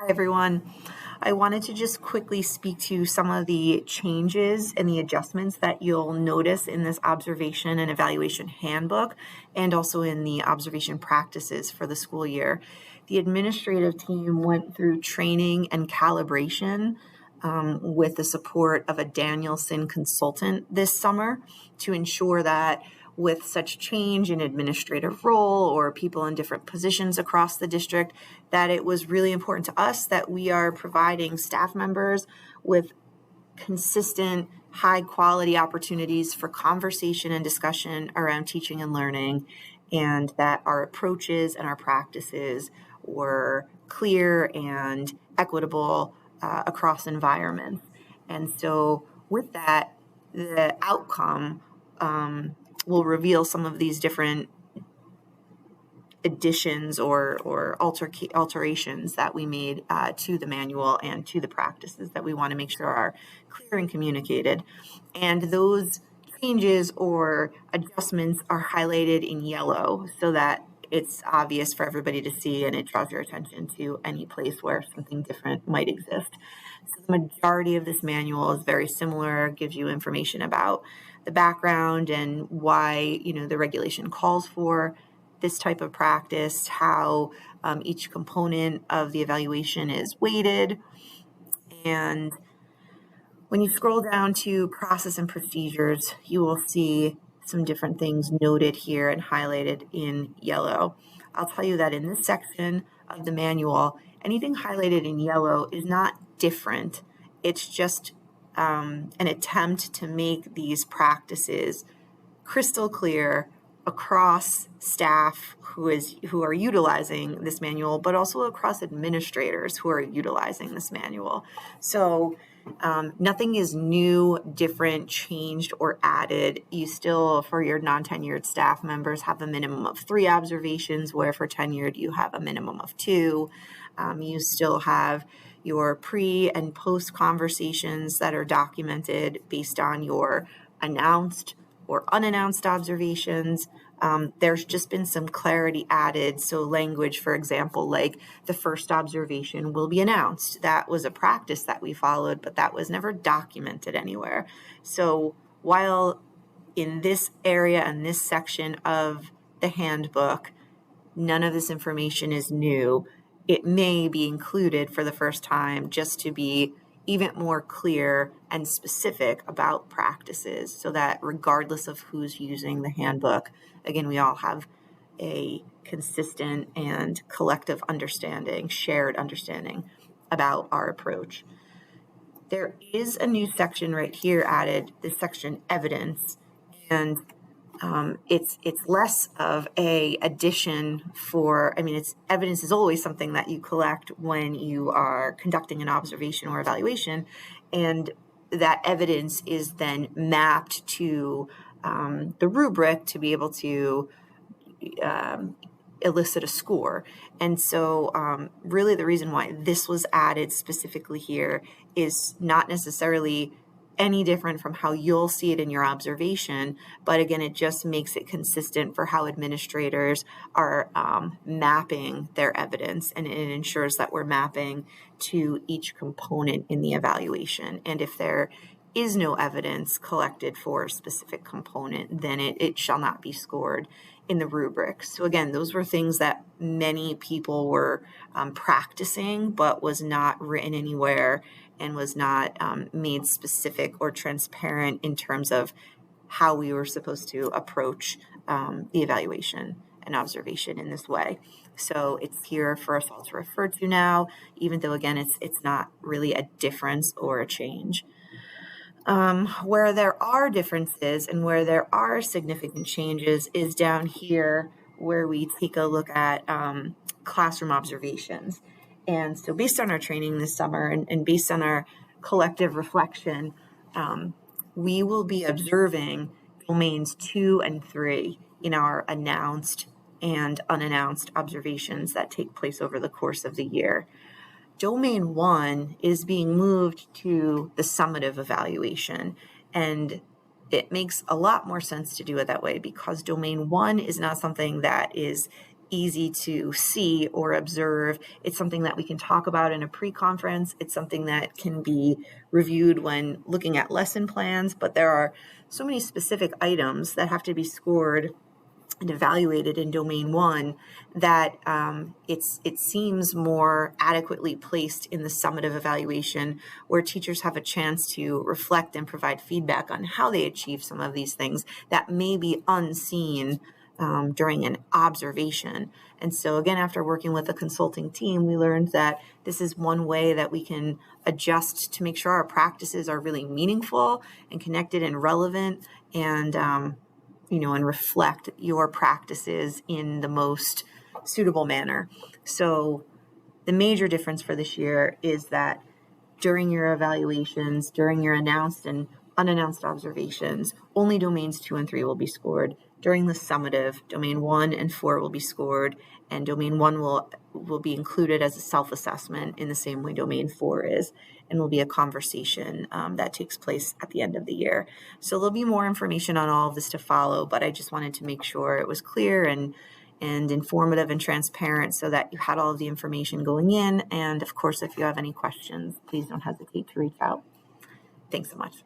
Hi, everyone. I wanted to just quickly speak to some of the changes and the adjustments that you'll notice in this observation and evaluation handbook and also in the observation practices for the school year. The administrative team went through training and calibration with the support of a Danielson consultant this summer to ensure that with such change in administrative role or people in different positions across the district, that it was really important to us that we are providing staff members with consistent, high quality opportunities for conversation and discussion around teaching and learning, and that our approaches and our practices were clear and equitable across environments. And so with that, the outcome will reveal some of these different additions or alterations that we made to the manual and to the practices that we want to make sure are clear and communicated. And those changes or adjustments are highlighted in yellow so that it's obvious for everybody to see and it draws your attention to any place where something different might exist. So the majority of this manual is very similar, gives you information about the background and why, the regulation calls for this type of practice, how each component of the evaluation is weighted. And when you scroll down to process and procedures, you will see some different things noted here and highlighted in yellow. I'll tell you that in this section of the manual, anything highlighted in yellow is not different. It's just an attempt to make these practices crystal clear across staff who are utilizing this manual, but also across administrators who are utilizing this manual. So nothing is new, different, changed, or added. You still, for your non-tenured staff members, have a minimum of 3 observations, where for tenured you have a minimum of 2. You still have your pre and post conversations that are documented based on your announced or unannounced observations. There's just been some clarity added. So language, for example, like the first observation will be announced. That was a practice that we followed, but that was never documented anywhere. So while in this area and this section of the handbook, none of this information is new, it may be included for the first time just to be even more clear and specific about practices so that regardless of who's using the handbook, again, we all have a consistent and collective understanding, shared understanding about our approach. There is a new section right here added, this section evidence, and it's less of a addition for, it's evidence is always something that you collect when you are conducting an observation or evaluation, and that evidence is then mapped to the rubric to be able to elicit a score. And so really the reason why this was added specifically here is not necessarily any different from how you'll see it in your observation, but again, it just makes it consistent for how administrators are mapping their evidence, and it ensures that we're mapping to each component in the evaluation. And if there is no evidence collected for a specific component, then it shall not be scored in the rubric. So again, those were things that many people were practicing, but was not written anywhere and was not made specific or transparent in terms of how we were supposed to approach the evaluation and observation in this way. So it's here for us all to refer to now, even though, again, it's not really a difference or a change. Where there are differences and where there are significant changes is down here where we take a look at classroom observations. And so based on our training this summer and based on our collective reflection, we will be observing domains 2 and 3 in our announced and unannounced observations that take place over the course of the year. Domain 1 is being moved to the summative evaluation, and it makes a lot more sense to do it that way because domain 1 is not something that is easy to see or observe. It's something that we can talk about in a pre-conference. It's something that can be reviewed when looking at lesson plans, but there are so many specific items that have to be scored and evaluated in domain 1 that it seems more adequately placed in the summative evaluation, where teachers have a chance to reflect and provide feedback on how they achieve some of these things that may be unseen during an observation. And so again, after working with a consulting team, we learned that this is one way that we can adjust to make sure our practices are really meaningful and connected and relevant, and and reflect your practices in the most suitable manner. So the major difference for this year is that during your evaluations, during your announced and unannounced observations, only domains 2 and 3 will be scored. During the summative, domain 1 and 4 will be scored, and domain 1 will be included as a self-assessment in the same way domain 4 is, and will be a conversation that takes place at the end of the year. So there'll be more information on all of this to follow, but I just wanted to make sure it was clear and informative and transparent so that you had all of the information going in. And of course, if you have any questions, please don't hesitate to reach out. Thanks so much.